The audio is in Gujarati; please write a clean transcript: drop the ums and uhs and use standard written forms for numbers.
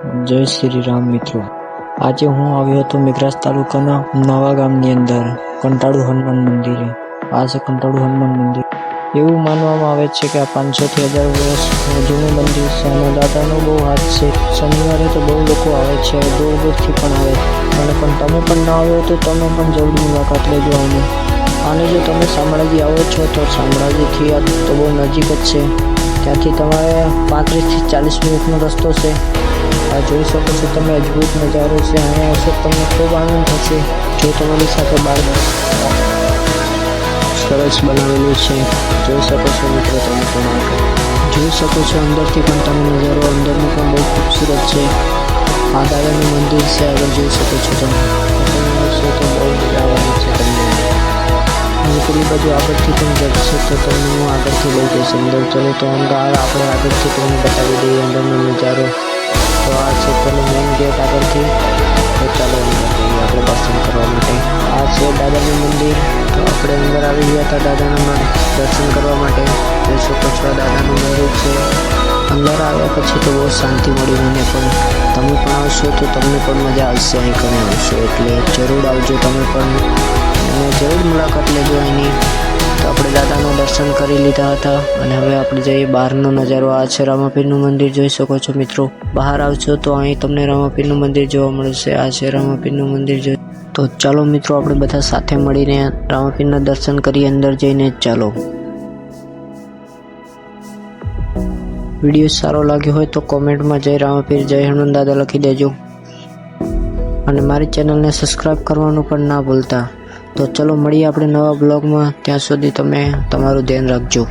જય શ્રી રામ મિત્રો। આજે હું આવ્યો હતો મેઘરજ તાલુકાના નવા ગામની અંદર કંટાળુ હનુમાન મંદિરે। આ છે કંટાળુ હનુમાન મંદિર। એવું માનવામાં આવે છે કે આ 500 થી 1000 વર્ષ જૂનું મંદિર છે અને દાદાનો બહુ હાથ છે। શનિવારે તો બહુ લોકો આવે છે, દૂર દૂરથી પણ આવે અને પણ તમે પણ ના આવ્યો તો તમે પણ જરૂર મુલાકાત લેજો આને જો તમે શામળાજી આવો છો તો શામળાજીથી આ તો બહુ નજીક જ છે। ત્યાંથી તમારે 35 થી 40 મિનિટનો રસ્તો છે। આ જોઈ શકો છો તમે, અદ્ભુત નજારો છે। અહીંયા આવશો તમને ખૂબ આનંદ થશે। જો તમારી સાથે બાળક સરસ બનાવેલું છે, જોઈ શકો છો મિત્રો। તમે પણ જોઈ શકો છો અંદરથી પણ તમે નજારો, અંદરનું પણ બહુ ખૂબસૂરત છે। આ દાદાનું મંદિર છે, આગળ જોઈ શકો છો તમે આવશો તો બહુ મજા આવવાની છે તમને। અને પેલી બાજુ આગળથી પણ જશે તો તમને હું આગળથી લઈ જઈશ અંદર। ચલો તો આપણે આગળથી તમને બતાવી દઈએ અંદરનો નજારો। તો આ છે પેલો મેઇન ગેટ આગળથી। તો ચાલો અંદર જઈએ આપણે દર્શન કરવા માટે। આ છે દાદાનું મંદિર। તો આપણે અંદર આવી ગયા હતા દાદાના દર્શન કરવા માટે। જોઈ શકો છો આ દાદાનું મંદિર છે। અંદર આવ્યા પછી તો બહુ શાંતિ મળી મને પણ। તમે પણ આવશો તો તમને પણ મજા આવશે। અહીં કને આવશો એટલે જરૂર આવજો તમે પણ અને જરૂર મુલાકાત લેજો અહીંની। તો આપણે દાદાના દર્શન કરી લીધા હતા અને હવે આપણે જઈએ બહારનો નજારો। આ છે રામાપીરનું મંદિર, જોઈ શકો છો મિત્રો। બહાર આવશો તો અહીં તમને રામાપીરનું મંદિર જોવા મળશે। આ છે રામાપીરનું મંદિર। તો ચાલો મિત્રો આપણે બધા સાથે મળીને રામાપીરના દર્શન કરીએ અંદર જઈને। ચાલો, વિડીયો સારો લાગ્યો હોય તો કોમેન્ટમાં જય રામાપીર, જય હનુમાન દાદા લખી દેજો અને મારી ચેનલને સબસ્ક્રાઈબ કરવાનું પણ ના ભૂલતા। તો ચલો મળીએ આપણે નવા બ્લોગમાં। ત્યાં સુધી તમે તમારું ધ્યાન રાખજો।